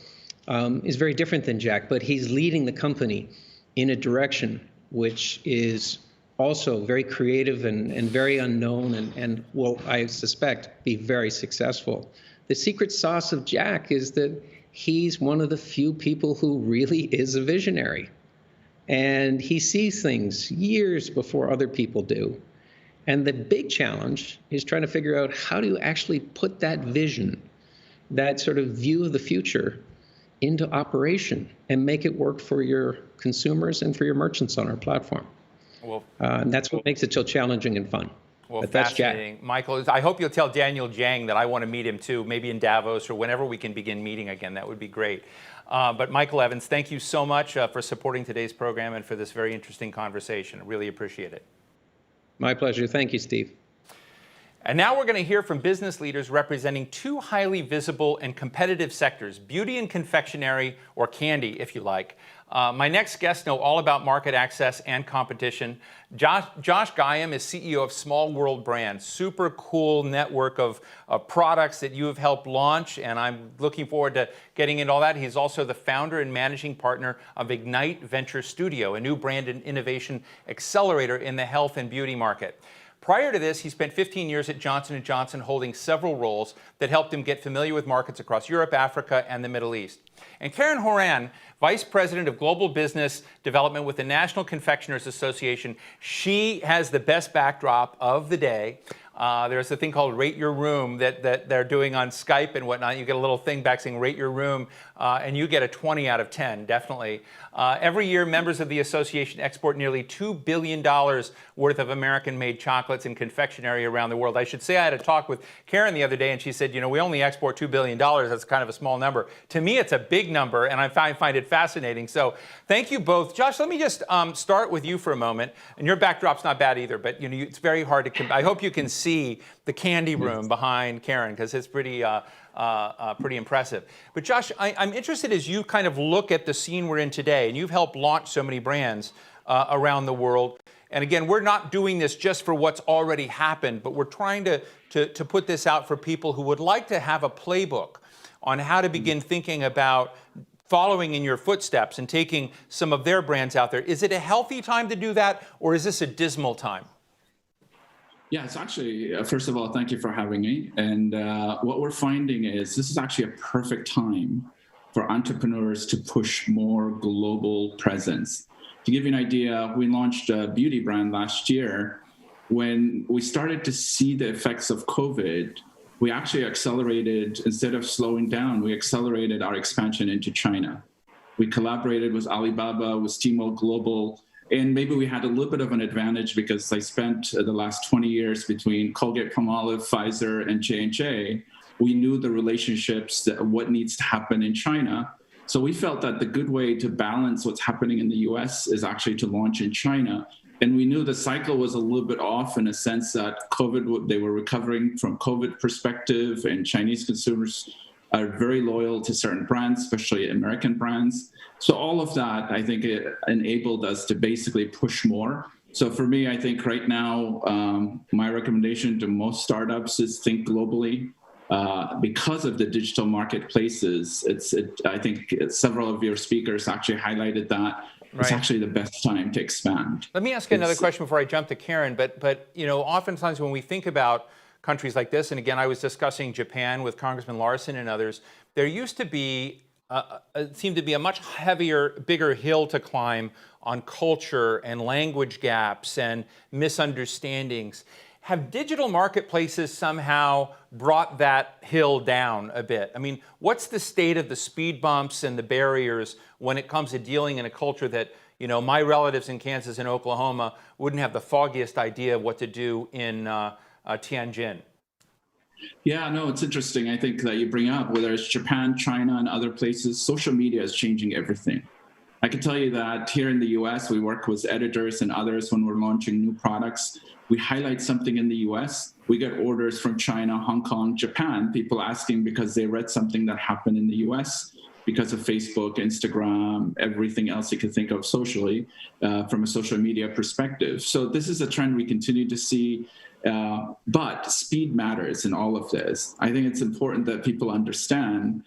is very different than Jack, but he's leading the company in a direction which is also very creative and very unknown and will, I suspect, be very successful. The secret sauce of Jack is that he's one of the few people who really is a visionary. And he sees things years before other people do. And the big challenge is trying to figure out how do you actually put that vision, that sort of view of the future, into operation and make it work for your consumers and for your merchants on our platform. Well, and that's what makes it so challenging and fun. Well, but that's fascinating. Jack. Michael, I hope you'll tell Daniel Zhang that I want to meet him too, maybe in Davos or whenever we can begin meeting again. That would be great. But Michael Evans, thank you so much for supporting today's program and for this very interesting conversation. I really appreciate it. My pleasure. Thank you, Steve. And now we're going to hear from business leaders representing two highly visible and competitive sectors, beauty and confectionery, or candy, if you like. My next guests know all about market access and competition. Josh Guyam is CEO of Small World Brands, super cool network of products that you have helped launch, and I'm looking forward to getting into all that. He's also the founder and managing partner of Ignite Venture Studio, a new brand and innovation accelerator in the health and beauty market. Prior to this, he spent 15 years at Johnson & Johnson holding several roles that helped him get familiar with markets across Europe, Africa, and the Middle East. And Karen Horan, Vice President of Global Business Development with the National Confectioners Association, she has the best backdrop of the day. There's a thing called Rate Your Room that they're doing on Skype and whatnot. You get a little thing back saying Rate Your Room, and you get a 20 out of 10, definitely. Every year, members of the association export nearly $2 billion worth of American-made chocolates and confectionery around the world. I should say I had a talk with Karen the other day, and she said, we only export $2 billion. That's kind of a small number. To me, it's a big number, and I find it fascinating. So thank you both. Josh, let me just start with you for a moment. And your backdrop's not bad either, but it's very hard to. I hope you can see the candy room behind Karen, because it's pretty impressive. But Josh, I'm interested as you kind of look at the scene we're in today, and you've helped launch so many brands around the world. And again, we're not doing this just for what's already happened, but we're trying to put this out for people who would like to have a playbook on how to begin thinking about following in your footsteps and taking some of their brands out there. Is it a healthy time to do that, or is this a dismal time? Yeah, it's actually, first of all, thank you for having me. And what we're finding is this is actually a perfect time for entrepreneurs to push more global presence. To give you an idea, we launched a beauty brand last year. When we started to see the effects of COVID, we actually accelerated, instead of slowing down, we accelerated our expansion into China. We collaborated with Alibaba, with Tmall Global, and maybe we had a little bit of an advantage because I spent the last 20 years between Colgate-Palmolive, Pfizer, and J&J. We knew the relationships, what needs to happen in China. So we felt that the good way to balance what's happening in the US is actually to launch in China. And we knew the cycle was a little bit off in a sense that COVID, they were recovering from COVID perspective, and Chinese consumers are very loyal to certain brands, especially American brands. So all of that, I think it enabled us to basically push more. So for me, I think right now, my recommendation to most startups is think globally. Because of the digital marketplaces, I think several of your speakers actually highlighted that. Right. It's actually the best time to expand. Let me ask you another question before I jump to Karen. But oftentimes when we think about countries like this, and again, I was discussing Japan with Congressman Larsen and others, there used to be, seemed to be a much heavier, bigger hill to climb on culture and language gaps and misunderstandings. Have digital marketplaces somehow brought that hill down a bit? I mean, what's the state of the speed bumps and the barriers when it comes to dealing in a culture that, my relatives in Kansas and Oklahoma wouldn't have the foggiest idea of what to do in Tianjin? Yeah, no, it's interesting. I think that you bring up, whether it's Japan, China, and other places, social media is changing everything. I can tell you that here in the US, we work with editors and others when we're launching new products. We highlight something in the US, we get orders from China, Hong Kong, Japan, people asking because they read something that happened in the US because of Facebook, Instagram, everything else you can think of socially from a social media perspective. So this is a trend we continue to see, but speed matters in all of this. I think it's important that people understand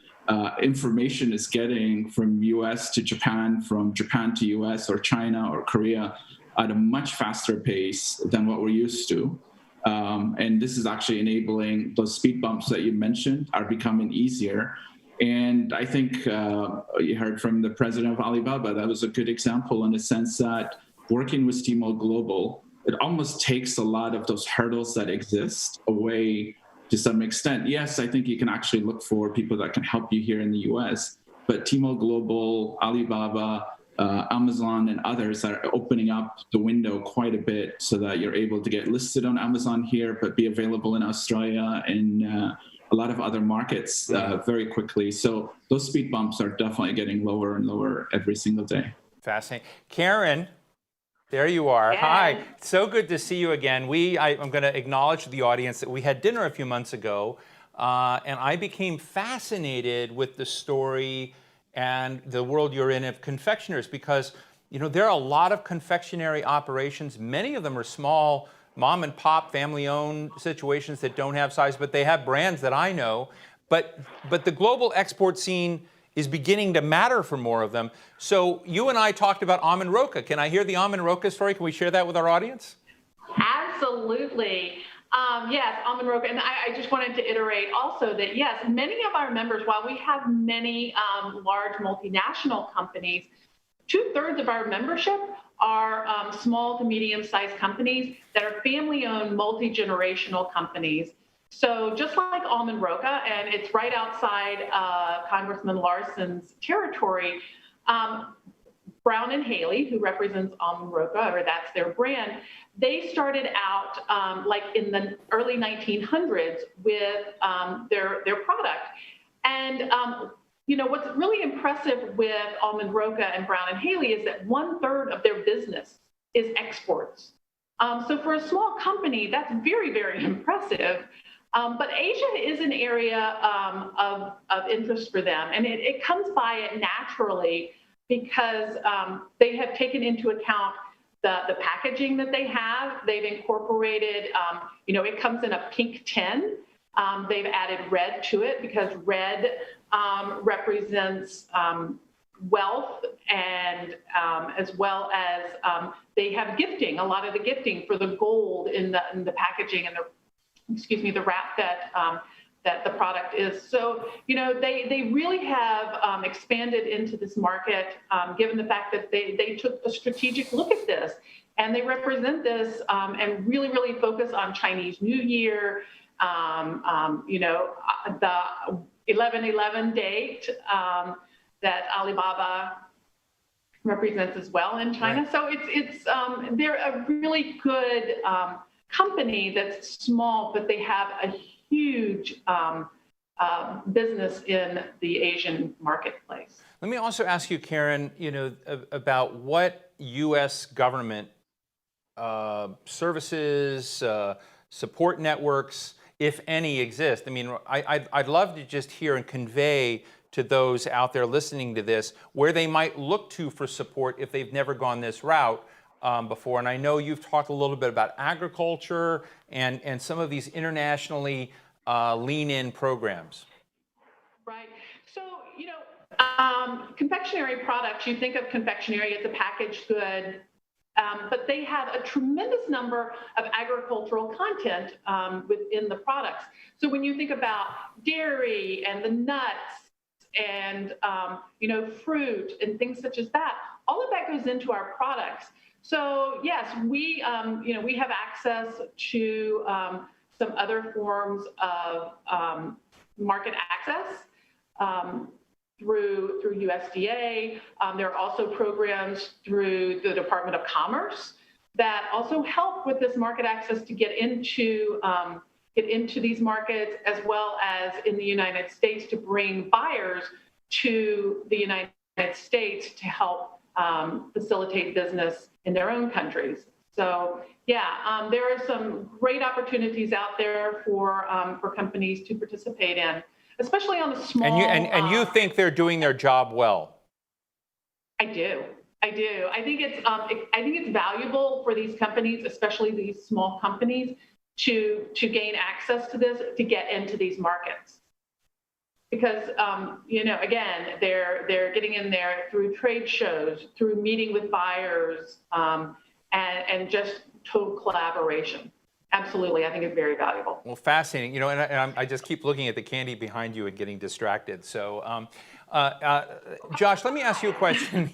information is getting from US to Japan, from Japan to US or China or Korea at a much faster pace than what we're used to. And this is actually enabling those speed bumps that you mentioned are becoming easier. And I think you heard from the president of Alibaba, that was a good example in the sense that working with Tmall Global, it almost takes a lot of those hurdles that exist away to some extent. Yes, I think you can actually look for people that can help you here in the US, but Tmall Global, Alibaba, Amazon, and others are opening up the window quite a bit so that you're able to get listed on Amazon here, but be available in Australia and a lot of other markets very quickly. So those speed bumps are definitely getting lower and lower every single day. Fascinating. Karen, there you are. Yes. Hi. So good to see you again. I'm going to acknowledge to the audience that we had dinner a few months ago, and I became fascinated with the story and the world you're in of confectioners, because there are a lot of confectionery operations. Many of them are small, mom and pop, family-owned situations that don't have size, but they have brands that I know. But the global export scene is beginning to matter for more of them. So you and I talked about almond roca. Can I hear the almond roca story? Can we share that with our audience? Absolutely. Yes, almond roca. And I just wanted to iterate also that, yes, many of our members, while we have many large multinational companies, 2/3 of our membership are small to medium-sized companies that are family-owned, multi-generational companies. So just like almond roca, and it's right outside Congressman Larsen's territory, Brown and Haley, who represents almond roca, or that's their brand, they started out like in the early 1900s with their product. And what's really impressive with almond roca and Brown and Haley is that 1/3 of their business is exports. So for a small company, that's very, very impressive. But Asia is an area of interest for them, and it comes by it naturally because they have taken into account the packaging that they have. They've incorporated, it comes in a pink tin. They've added red to it because red represents wealth, and as well as they have gifting, a lot of the gifting for the gold in the packaging and the wrap that the product is. So, they really have expanded into this market, given the fact that they took a strategic look at this, and they represent this and really, really focus on Chinese New Year, the 11/11 date that Alibaba represents as well in China. Right. So it's they're a really good company that's small, but they have a huge business in the Asian marketplace. Let me also ask you, Karen, about what U.S. government services, support networks, if any, exist. I mean, I'd love to just hear and convey to those out there listening to this where they might look to for support if they've never gone this route before. And I know you've talked a little bit about agriculture and some of these internationally lean-in programs. Right. So, confectionery products, you think of confectionery as a packaged good, but they have a tremendous number of agricultural content within the products. So when you think about dairy and the nuts and, fruit and things such as that, all of that goes into our products. So yes, we have access to some other forms of market access through USDA. There are also programs through the Department of Commerce that also help with this market access to get into these markets, as well as in the United States to bring buyers to the United States to help facilitate business in their own countries. So yeah, there are some great opportunities out there for companies to participate in, especially on the small. And you think they're doing their job well? I do. I think it's valuable for these companies, especially these small companies, to gain access to this, to get into these markets. Because again, they're getting in there through trade shows, through meeting with buyers, and just total collaboration. Absolutely, I think it's very valuable. Well, fascinating. I just keep looking at the candy behind you and getting distracted. So, Josh, let me ask you a question.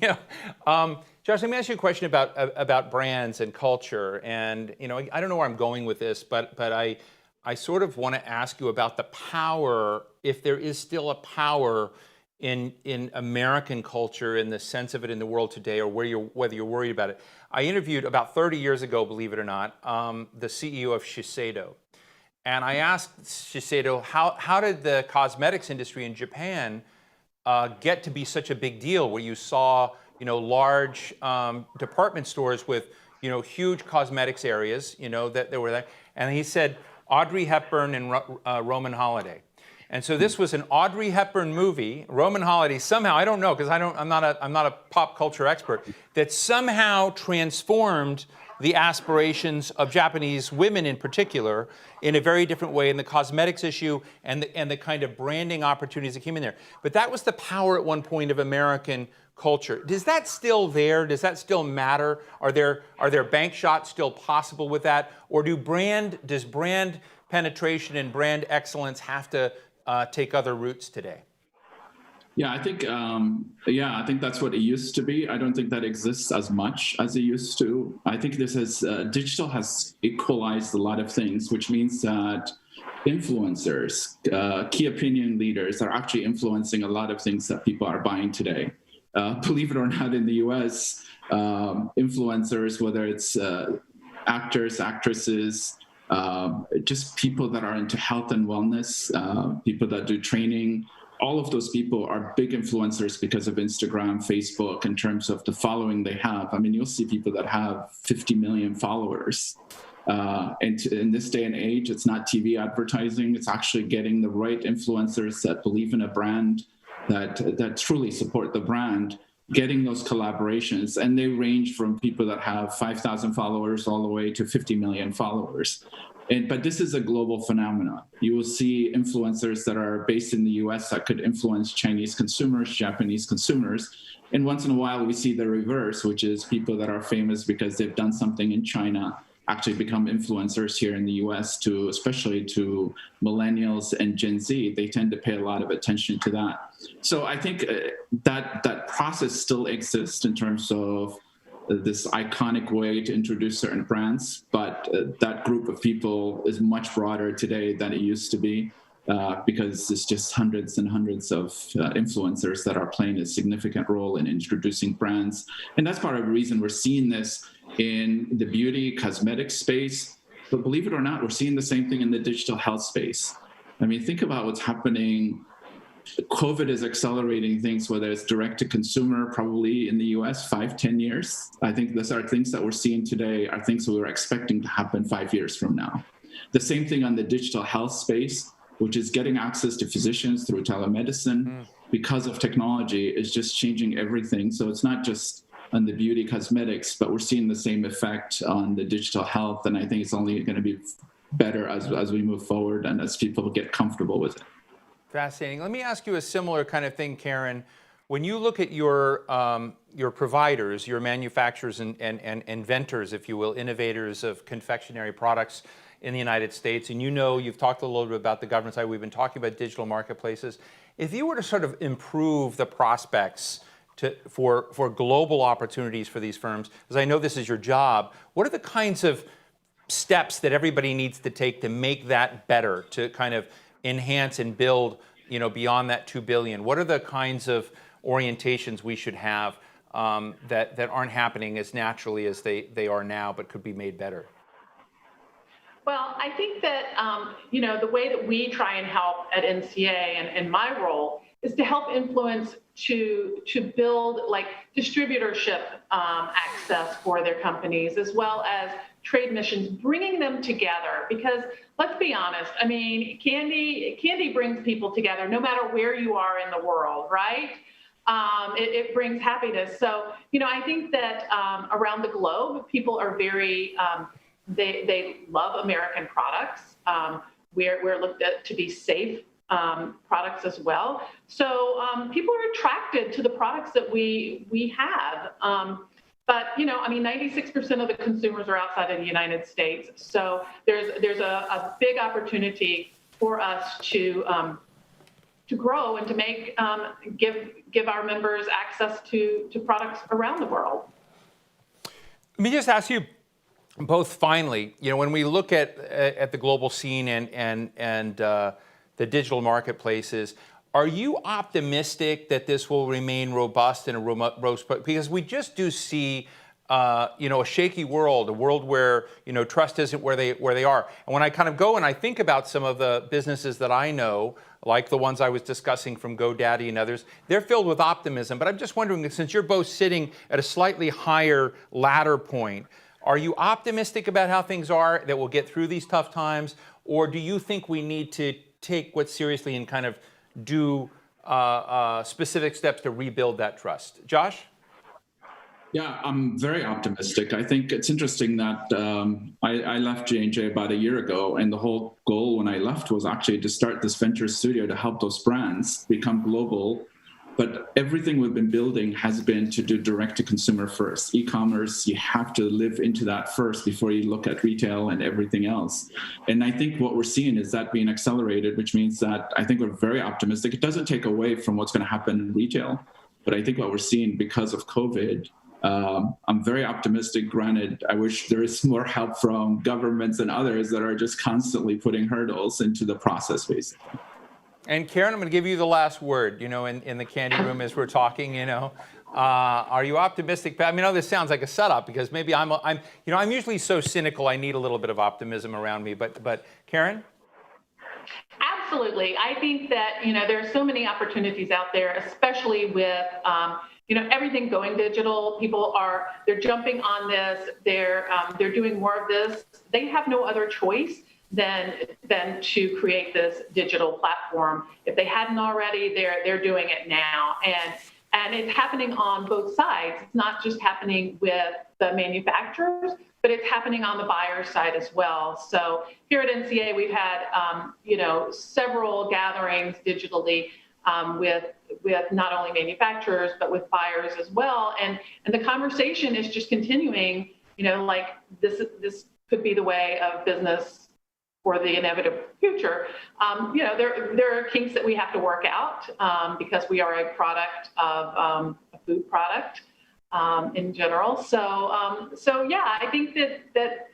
Josh, let me ask you a question about brands and culture. And I don't know where I'm going with this, but I sort of want to ask you about the power, if there is still a power in American culture, in the sense of it in the world today, or whether you're worried about it. I interviewed about 30 years ago, believe it or not, the CEO of Shiseido. And I asked Shiseido, how did the cosmetics industry in Japan get to be such a big deal, where you saw large department stores with huge cosmetics areas, that were there. And he said, Audrey Hepburn and Roman Holiday. And so this was an Audrey Hepburn movie, Roman Holiday, somehow, I don't know, because I'm not a pop culture expert, that somehow transformed the aspirations of Japanese women in particular in a very different way in the cosmetics issue and the kind of branding opportunities that came in there. But that was the power at one point of American culture. Is that still there? Does that still matter? Are there bank shots still possible with that? Or does brand penetration and brand excellence have to take other routes today? Yeah, I think that's what it used to be. I don't think that exists as much as it used to. I think digital has equalized a lot of things, which means that influencers, key opinion leaders are actually influencing a lot of things that people are buying today. Believe it or not, in the US, influencers, whether it's actors, actresses, just people that are into health and wellness, people that do training, all of those people are big influencers because of Instagram, Facebook, in terms of the following they have. I mean, you'll see people that have 50 million followers. And in this day and age, it's not TV advertising. It's actually getting the right influencers that believe in a brand, that truly support the brand, getting those collaborations. And they range from people that have 5,000 followers all the way to 50 million followers. But this is a global phenomenon. You will see influencers that are based in the US that could influence Chinese consumers, Japanese consumers. And once in a while, we see the reverse, which is people that are famous because they've done something in China actually become influencers here in the US, especially to millennials and Gen Z. They tend to pay a lot of attention to that. So I think that process still exists in terms of this iconic way to introduce certain brands, but that group of people is much broader today than it used to be, because it's just hundreds and hundreds of influencers that are playing a significant role in introducing brands. And that's part of the reason we're seeing this in the beauty cosmetic space. But believe it or not, we're seeing the same thing in the digital health space. I mean, think about what's happening. COVID is accelerating things, whether it's direct to consumer, probably in the US, 5-10 years. I think these are things that we're seeing today are things that we were expecting to happen 5 years from now. The same thing on the digital health space, which is getting access to physicians through telemedicine because of technology is just changing everything. So it's not just on the beauty cosmetics, but we're seeing the same effect on the digital health. And I think it's only going to be better as we move forward and as people get comfortable with it. Fascinating. Let me ask you a similar kind of thing, Karen. When you look at your providers, your manufacturers and inventors, if you will, innovators of confectionery products in the United States, and you've talked a little bit about the government side, we've been talking about digital marketplaces. If you were to sort of improve the prospects for global opportunities for these firms, because I know this is your job, what are the kinds of steps that everybody needs to take to make that better, to kind of enhance and build, beyond that 2 billion? What are the kinds of orientations we should have that aren't happening as naturally as they are now, but could be made better? Well, I think that, the way that we try and help at NCA and my role is to help influence to build like distributorship access for their companies, as well as trade missions, bringing them together. Because let's be honest, I mean, candy brings people together no matter where you are in the world, right? It brings happiness. So, I think that around the globe, people are very, they love American products. We're looked at to be safe products as well. So people are attracted to the products that we have. But, you know, I mean, 96% of the consumers are outside of the United States. So there's a big opportunity for us to grow and to make give our members access to products around the world. Let me just ask you both finally, you know, when we look at the global scene and the digital marketplaces, are you optimistic that this will remain robust and because we just do see you know, a shaky world, a world where, you know, trust isn't where they are. And when I kind of go and I think about some of the businesses that I know, like the ones I was discussing from GoDaddy and others, they're filled with optimism. But I'm just wondering, since you're both sitting at a slightly higher ladder point, are you optimistic about how things are, that we'll get through these tough times? Or do you think we need to take what's seriously and kind of do specific steps to rebuild that trust? Josh? Yeah, I'm very optimistic. I think it's interesting that I left J&J about a year ago, and the whole goal when I left was actually to start this venture studio to help those brands become global. But everything we've been building has been to do direct to consumer first. E-commerce, you have to live into that first before you look at retail and everything else. And I think what we're seeing is that being accelerated, which means that I think we're very optimistic. It doesn't take away from what's going to happen in retail, but I think what we're seeing because of COVID, I'm very optimistic. Granted, I wish there is more help from governments and others that are just constantly putting hurdles into the process, basically. And Karen, I'm going to give you the last word, you know, in the candy room as we're talking, you know. Are you optimistic? I mean, I know this sounds like a setup because maybe I'm usually so cynical. I need a little bit of optimism around me. But Karen? Absolutely. I think that, you know, there are so many opportunities out there, especially with, you know, everything going digital. People they're jumping on this. They're doing more of this. They have no other choice than to create this digital platform. If they hadn't already, they're doing it now. And it's happening on both sides. It's not just happening with the manufacturers, but it's happening on the buyer side as well. So here at NCA, we've had, you know, several gatherings digitally with not only manufacturers, but with buyers as well. And the conversation is just continuing, you know, like this could be the way of business for the inevitable future. You know, there are kinks that we have to work out because we are a product of a food product in general. So yeah, I think that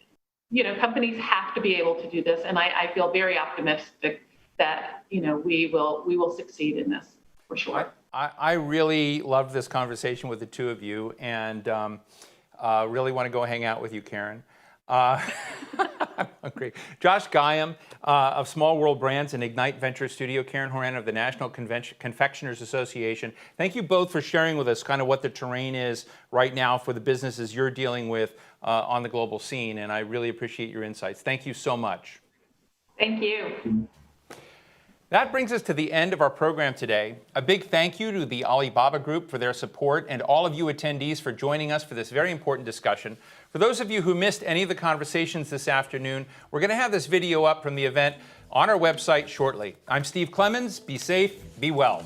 you know, companies have to be able to do this, and I feel very optimistic that, you know, we will succeed in this for sure. I really loved this conversation with the two of you, and really want to go hang out with you, Karen. I'm hungry. Josh Guyam of Small World Brands and Ignite Venture Studio, Karen Horan of the National Confectioners Association. Thank you both for sharing with us kind of what the terrain is right now for the businesses you're dealing with on the global scene, and I really appreciate your insights. Thank you so much. Thank you. That brings us to the end of our program today. A big thank you to the Alibaba Group for their support and all of you attendees for joining us for this very important discussion. For those of you who missed any of the conversations this afternoon, we're going to have this video up from the event on our website shortly. I'm Steve Clemens. Be safe, be well.